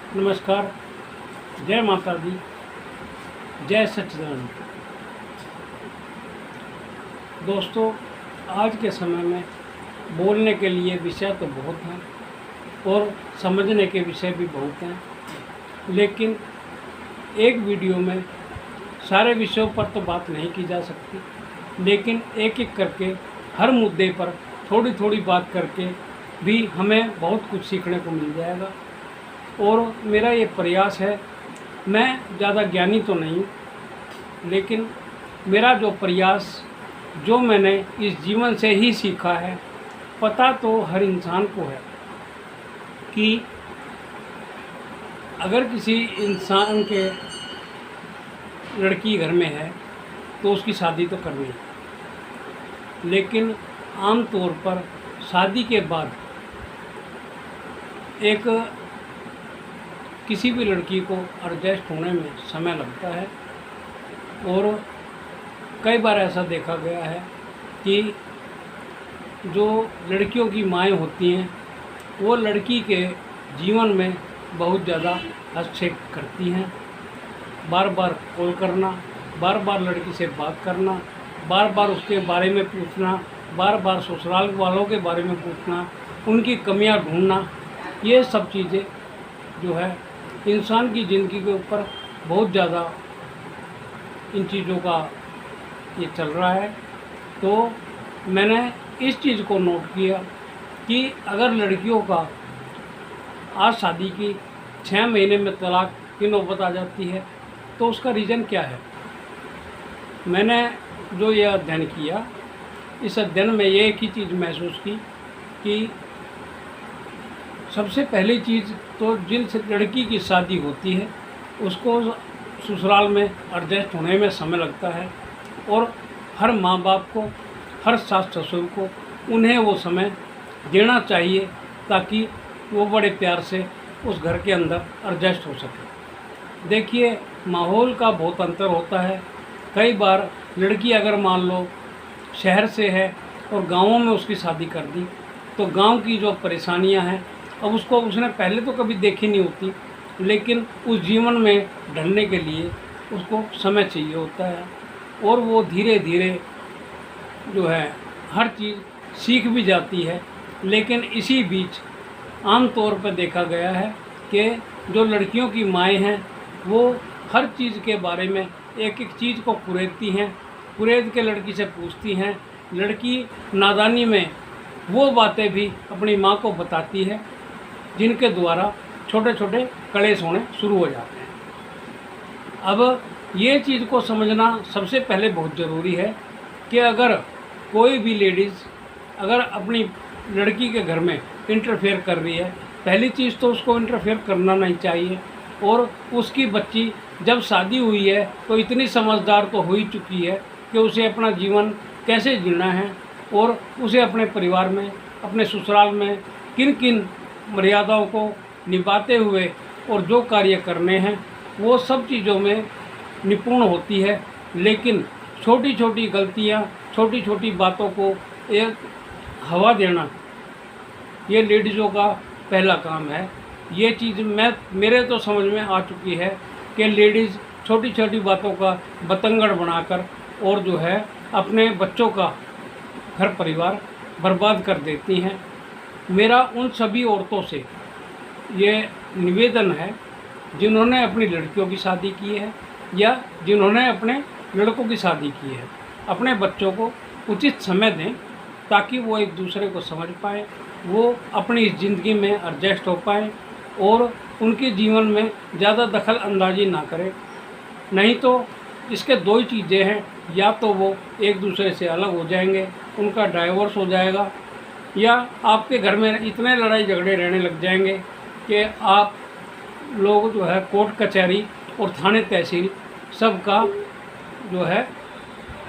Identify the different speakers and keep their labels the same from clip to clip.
Speaker 1: नमस्कार। जय माता दी, जय सच्चिदानंद। दोस्तों, आज के समय में बोलने के लिए विषय तो बहुत हैं और समझने के विषय भी बहुत हैं, लेकिन एक वीडियो में सारे विषयों पर तो बात नहीं की जा सकती, लेकिन एक एक करके हर मुद्दे पर थोड़ी थोड़ी बात करके भी हमें बहुत कुछ सीखने को मिल जाएगा। और मेरा ये प्रयास है, मैं ज़्यादा ज्ञानी तो नहीं, लेकिन मेरा जो प्रयास जो मैंने इस जीवन से ही सीखा है, पता तो हर इंसान को है कि अगर किसी इंसान के लड़की घर में है तो उसकी शादी तो करनी है, लेकिन आम तौर पर शादी के बाद एक किसी भी लड़की को एडजस्ट होने में समय लगता है। और कई बार ऐसा देखा गया है कि जो लड़कियों की माएँ होती हैं वो लड़की के जीवन में बहुत ज़्यादा हस्तक्षेप करती हैं। बार बार कॉल करना, बार बार लड़की से बात करना, बार बार उसके बारे में पूछना, बार बार ससुराल वालों के बारे में पूछना, उनकी कमियां ढूंढना, ये सब चीज़ें जो है इंसान की ज़िंदगी के ऊपर बहुत ज़्यादा इन चीज़ों का ये चल रहा है। तो मैंने इस चीज़ को नोट किया कि अगर लड़कियों का आज शादी की 6 महीने में तलाक की नौबत आ जाती है तो उसका रीज़न क्या है। मैंने जो ये अध्ययन किया, इस अध्ययन में ये एक ही चीज़ महसूस की कि सबसे पहली चीज़ तो जिन लड़की की शादी होती है उसको ससुराल में एडजस्ट होने में समय लगता है, और हर माँ बाप को, हर सास ससुर को उन्हें वो समय देना चाहिए ताकि वो बड़े प्यार से उस घर के अंदर एडजस्ट हो सके। देखिए, माहौल का बहुत अंतर होता है। कई बार लड़की अगर मान लो शहर से है और गाँवों में उसकी शादी कर दी तो गांव की जो परेशानियां हैं, अब उसको उसने पहले तो कभी देखी नहीं होती, लेकिन उस जीवन में ढलने के लिए उसको समय चाहिए होता है, और वो धीरे धीरे जो है हर चीज़ सीख भी जाती है। लेकिन इसी बीच आम तौर पर देखा गया है कि जो लड़कियों की माएँ हैं वो हर चीज़ के बारे में एक एक चीज़ को कुरेदती हैं, कुरेद के लड़की से पूछती हैं। लड़की नादानी में वो बातें भी अपनी माँ को बताती है जिनके द्वारा छोटे छोटे कलेश होने शुरू हो जाते हैं। अब ये चीज़ को समझना सबसे पहले बहुत ज़रूरी है कि अगर कोई भी लेडीज़ अगर अपनी लड़की के घर में इंटरफेयर कर रही है, पहली चीज़ तो उसको इंटरफेयर करना नहीं चाहिए। और उसकी बच्ची जब शादी हुई है तो इतनी समझदार तो हो ही चुकी है कि उसे अपना जीवन कैसे जीना है और उसे अपने परिवार में, अपने ससुराल में किन किन मर्यादाओं को निभाते हुए और जो कार्य करने हैं वो सब चीज़ों में निपुण होती है। लेकिन छोटी छोटी गलतियाँ, छोटी छोटी बातों को एक हवा देना, ये लेडीज़ों का पहला काम है। ये चीज़ मेरे तो समझ में आ चुकी है कि लेडीज़ छोटी छोटी बातों का बतंगड़ बनाकर और जो है अपने बच्चों का घर परिवार बर्बाद कर देती हैं। मेरा उन सभी औरतों से ये निवेदन है जिन्होंने अपनी लड़कियों की शादी की है या जिन्होंने अपने लड़कों की शादी की है, अपने बच्चों को उचित समय दें ताकि वो एक दूसरे को समझ पाएँ, वो अपनी इस ज़िंदगी में एडजस्ट हो पाएँ और उनके जीवन में ज़्यादा दखल अंदाजी ना करें। नहीं तो इसके दो ही चीज़ें हैं, या तो वो एक दूसरे से अलग हो जाएंगे, उनका डाइवोर्स हो जाएगा, या आपके घर में इतने लड़ाई झगड़े रहने लग जाएंगे कि आप लोग जो है कोर्ट कचहरी और थाने तहसील सबका जो है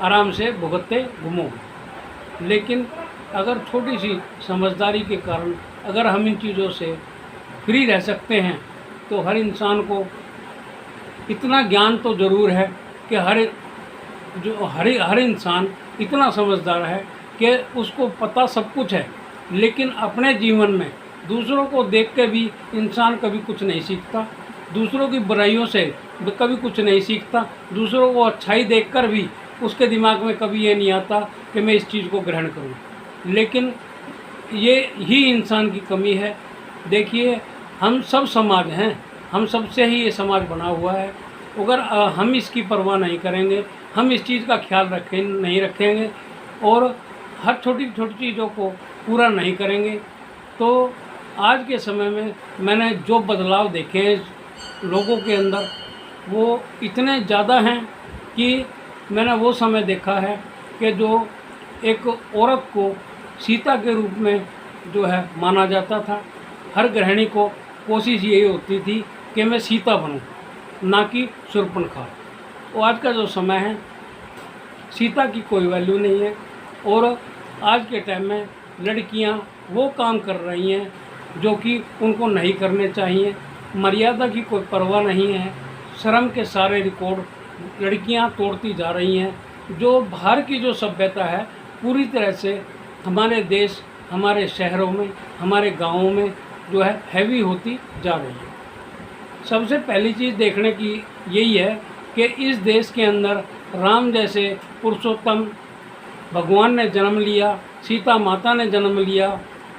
Speaker 1: आराम से भुगतते घूमोगे। लेकिन अगर छोटी सी समझदारी के कारण अगर हम इन चीज़ों से फ्री रह सकते हैं तो हर इंसान को इतना ज्ञान तो ज़रूर है कि हर इंसान इतना समझदार है कि उसको पता सब कुछ है, लेकिन अपने जीवन में दूसरों को देख के भी इंसान कभी कुछ नहीं सीखता, दूसरों की बुराइयों से कभी कुछ नहीं सीखता, दूसरों को अच्छाई देखकर भी उसके दिमाग में कभी ये नहीं आता कि मैं इस चीज़ को ग्रहण करूं। लेकिन ये ही इंसान की कमी है। देखिए, हम सब समाज हैं, हम सबसे ही ये समाज बना हुआ है। अगर हम इसकी परवाह नहीं करेंगे, हम इस चीज़ का ख्याल नहीं रखेंगे और हर छोटी छोटी चीज़ों को पूरा नहीं करेंगे, तो आज के समय में मैंने जो बदलाव देखे हैं लोगों के अंदर, वो इतने ज़्यादा हैं कि मैंने वो समय देखा है कि जो एक औरत को सीता के रूप में जो है माना जाता था। हर गृहिणी को कोशिश यही होती थी कि मैं सीता बनूं, ना कि शूर्पणखा। तो आज का जो समय है, सीता की कोई वैल्यू नहीं है और आज के टाइम में लड़कियां वो काम कर रही हैं जो कि उनको नहीं करने चाहिए। मर्यादा की कोई परवाह नहीं है, शर्म के सारे रिकॉर्ड लड़कियां तोड़ती जा रही हैं। जो बाहर की जो सभ्यता है पूरी तरह से हमारे देश, हमारे शहरों में, हमारे गाँवों में जो है हैवी होती जा रही है। सबसे पहली चीज़ देखने की यही है कि इस देश के अंदर राम जैसे पुरुषोत्तम भगवान ने जन्म लिया, सीता माता ने जन्म लिया,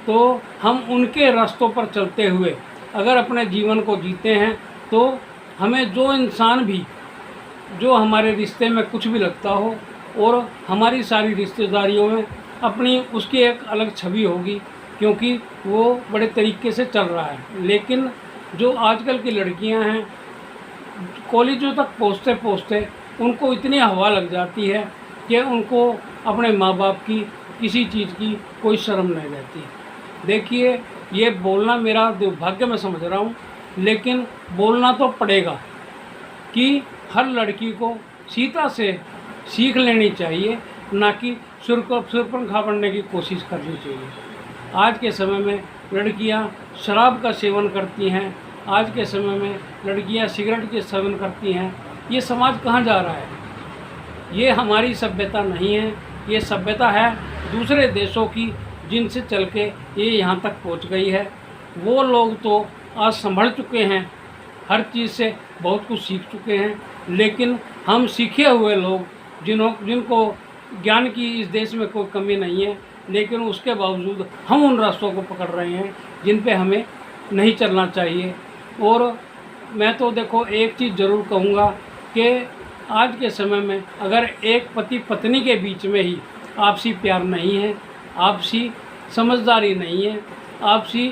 Speaker 1: तो हम उनके रास्तों पर चलते हुए अगर अपने जीवन को जीते हैं तो हमें जो इंसान भी जो हमारे रिश्ते में कुछ भी लगता हो और हमारी सारी रिश्तेदारियों में अपनी उसकी एक अलग छवि होगी, क्योंकि वो बड़े तरीके से चल रहा है। लेकिन जो आजकल की लड़कियां हैं, कॉलेजों तक पहुँचते पहुँचते उनको इतनी हवा लग जाती है कि उनको अपने माँ बाप की किसी चीज़ की कोई शर्म नहीं रहती। देखिए, ये बोलना मेरा दुर्भाग्य मैं समझ रहा हूँ, लेकिन बोलना तो पड़ेगा कि हर लड़की को सीता से सीख लेनी चाहिए, ना कि शूर्पणखा बनने की कोशिश करनी चाहिए। आज के समय में लड़कियां शराब का सेवन करती हैं, आज के समय में लड़कियां सिगरेट के सेवन करती हैं। ये समाज कहाँ जा रहा है? ये हमारी सभ्यता नहीं है, ये सभ्यता है दूसरे देशों की, जिनसे चल के ये यहाँ तक पहुँच गई है। वो लोग तो आज संभल चुके हैं, हर चीज़ से बहुत कुछ सीख चुके हैं, लेकिन हम सीखे हुए लोग जिनको ज्ञान की इस देश में कोई कमी नहीं है, लेकिन उसके बावजूद हम उन रास्तों को पकड़ रहे हैं जिन पे हमें नहीं चलना चाहिए। और मैं तो देखो एक चीज़ ज़रूर कहूँगा कि आज के समय में अगर एक पति पत्नी के बीच में ही आपसी प्यार नहीं है, आपसी समझदारी नहीं है, आपसी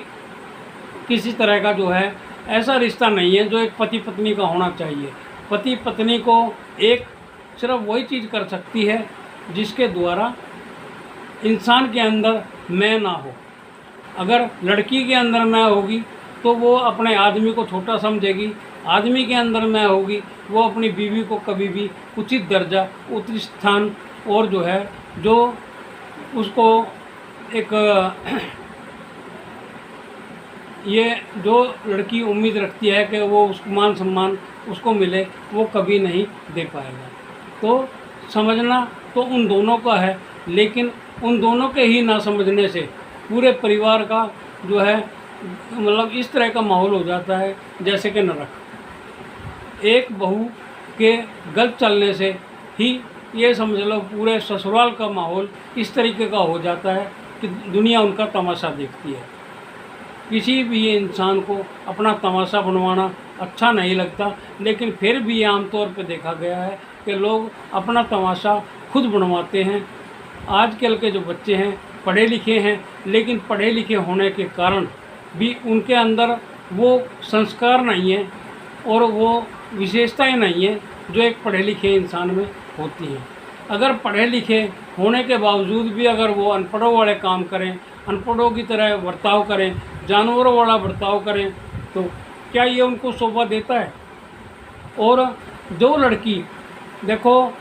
Speaker 1: किसी तरह का जो है ऐसा रिश्ता नहीं है जो एक पति पत्नी का होना चाहिए। पति पत्नी को एक सिर्फ वही चीज़ कर सकती है जिसके द्वारा इंसान के अंदर मैं ना हो। अगर लड़की के अंदर मैं होगी तो वो अपने आदमी को छोटा समझेगी, आदमी के अंदर मैं होगी वो अपनी बीवी को कभी भी उचित दर्जा, उचित स्थान और जो है जो उसको एक ये जो लड़की उम्मीद रखती है कि वो उसको मान सम्मान उसको मिले, वो कभी नहीं दे पाएगा। तो समझना तो उन दोनों का है, लेकिन उन दोनों के ही ना समझने से पूरे परिवार का जो है मतलब इस तरह का माहौल हो जाता है जैसे कि नरक। एक बहू के गलत चलने से ही ये समझ लो पूरे ससुराल का माहौल इस तरीके का हो जाता है कि दुनिया उनका तमाशा देखती है। किसी भी इंसान को अपना तमाशा बनवाना अच्छा नहीं लगता, लेकिन फिर भी आमतौर पर देखा गया है कि लोग अपना तमाशा खुद बनवाते हैं। आजकल के जो बच्चे हैं पढ़े लिखे हैं, लेकिन पढ़े लिखे होने के कारण भी उनके अंदर वो संस्कार नहीं है और वो विशेषताएं नहीं है जो एक पढ़े लिखे इंसान में होती हैं। अगर पढ़े लिखे होने के बावजूद भी अगर वो अनपढ़ों वाले काम करें, अनपढ़ों की तरह बर्ताव करें, जानवरों वाला बर्ताव करें, तो क्या ये उनको शोभा देता है? और जो लड़की देखो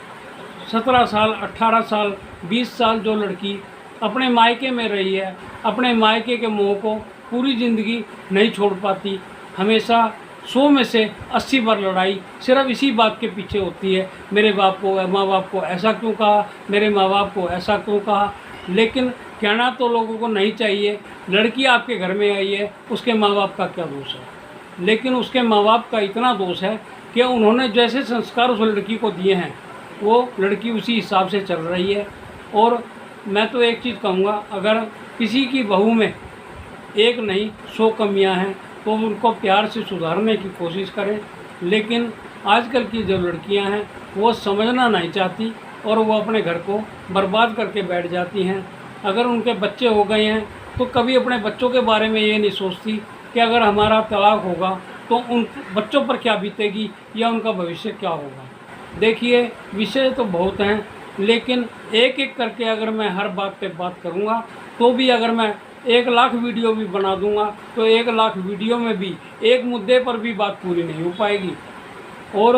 Speaker 1: 17 साल, 18 साल, 20 साल जो लड़की अपने मायके में रही है, अपने मायके के मोह को पूरी ज़िंदगी नहीं छोड़ पाती, हमेशा 100 में से 80 बार लड़ाई सिर्फ इसी बात के पीछे होती है, मेरे बाप को, माँ बाप को ऐसा क्यों कहा, मेरे माँ बाप को ऐसा क्यों कहा। लेकिन कहना तो लोगों को नहीं चाहिए, लड़की आपके घर में आई है, उसके माँ बाप का क्या दोष है। लेकिन उसके माँ बाप का इतना दोष है कि उन्होंने जैसे संस्कार उस लड़की को दिए हैं, वो लड़की उसी हिसाब से चल रही है। और मैं तो एक चीज़ कहूँगा, अगर किसी की बहू में एक नहीं 100 कमियां हैं तो उनको प्यार से सुधारने की कोशिश करें। लेकिन आजकल की जो लड़कियां हैं वो समझना नहीं चाहती और वो अपने घर को बर्बाद करके बैठ जाती हैं। अगर उनके बच्चे हो गए हैं तो कभी अपने बच्चों के बारे में ये नहीं सोचती कि अगर हमारा तलाक होगा तो उन बच्चों पर क्या बीतेगी या उनका भविष्य क्या होगा। देखिए, विषय तो बहुत हैं, लेकिन एक एक करके अगर मैं हर बात पे बात करूँगा तो भी अगर मैं 1 लाख वीडियो भी बना दूंगा तो 1 लाख वीडियो में भी एक मुद्दे पर भी बात पूरी नहीं हो पाएगी। और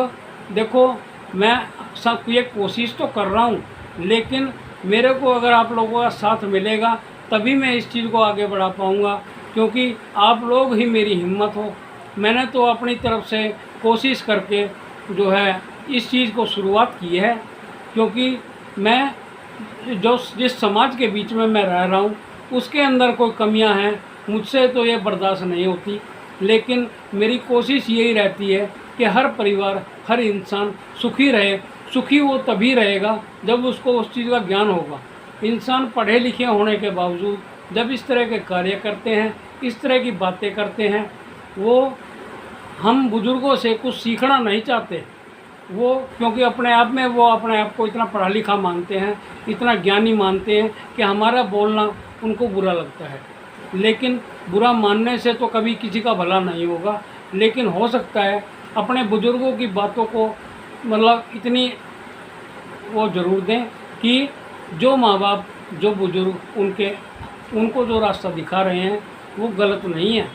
Speaker 1: देखो, मैं सब ये कोशिश तो कर रहा हूँ, लेकिन मेरे को अगर आप लोगों का साथ मिलेगा तभी मैं इस चीज़ को आगे बढ़ा पाऊँगा, क्योंकि आप लोग ही मेरी हिम्मत हो। मैंने तो अपनी तरफ से कोशिश करके जो है इस चीज़ को शुरुआत की है, क्योंकि मैं जिस समाज के बीच में मैं रह रहा हूँ उसके अंदर कोई कमियां हैं, मुझसे तो ये बर्दाश्त नहीं होती। लेकिन मेरी कोशिश यही रहती है कि हर परिवार, हर इंसान सुखी रहे। सुखी वो तभी रहेगा जब उसको उस चीज़ का ज्ञान होगा। इंसान पढ़े लिखे होने के बावजूद जब इस तरह के कार्य करते हैं, इस तरह की बातें करते हैं, वो हम बुज़ुर्गों से कुछ सीखना नहीं चाहते। वो क्योंकि अपने आप में वो अपने आप को इतना पढ़ा लिखा मानते हैं, इतना ज्ञानी मानते हैं कि हमारा बोलना उनको बुरा लगता है। लेकिन बुरा मानने से तो कभी किसी का भला नहीं होगा। लेकिन हो सकता है अपने बुज़ुर्गों की बातों को मतलब इतनी वो ज़रूर दें कि जो माँ बाप, जो बुज़ुर्ग उनको जो रास्ता दिखा रहे हैं वो गलत नहीं है।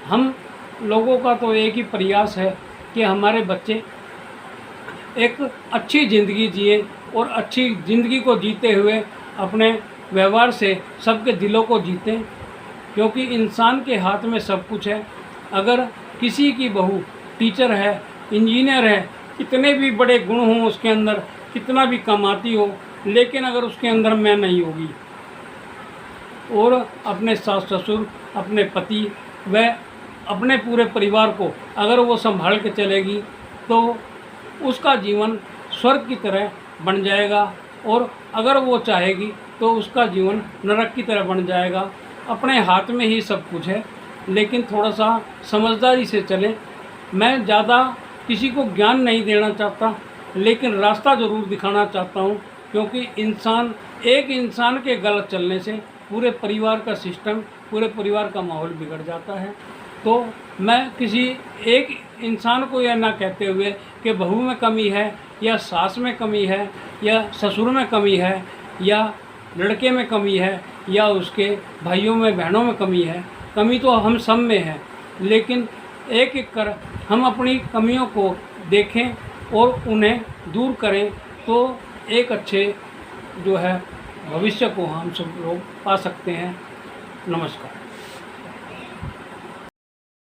Speaker 1: हम लोगों का तो एक ही प्रयास है कि हमारे बच्चे एक अच्छी ज़िंदगी जिए और अच्छी ज़िंदगी को जीते हुए अपने व्यवहार से सबके दिलों को जीतें, क्योंकि इंसान के हाथ में सब कुछ है। अगर किसी की बहू टीचर है, इंजीनियर है, कितने भी बड़े गुण हों उसके अंदर, कितना भी कमाती हो, लेकिन अगर उसके अंदर मैं नहीं होगी और अपने सास ससुर, अपने पति व अपने पूरे परिवार को अगर वो संभाल के चलेगी तो उसका जीवन स्वर्ग की तरह बन जाएगा। और अगर वो चाहेगी तो उसका जीवन नरक की तरह बन जाएगा। अपने हाथ में ही सब कुछ है, लेकिन थोड़ा सा समझदारी से चलें। मैं ज़्यादा किसी को ज्ञान नहीं देना चाहता, लेकिन रास्ता ज़रूर दिखाना चाहता हूँ, क्योंकि एक इंसान के गलत चलने से पूरे परिवार का सिस्टम, पूरे परिवार का माहौल बिगड़ जाता है। तो मैं किसी एक इंसान को यह ना कहते हुए कि बहू में कमी है या सास में कमी है या ससुर में कमी है या लड़के में कमी है या उसके भाइयों में बहनों में कमी है, कमी तो हम सब में है। लेकिन एक एक कर हम अपनी कमियों को देखें और उन्हें दूर करें तो एक अच्छे जो है भविष्य को हम सब लोग पा सकते हैं। नमस्कार।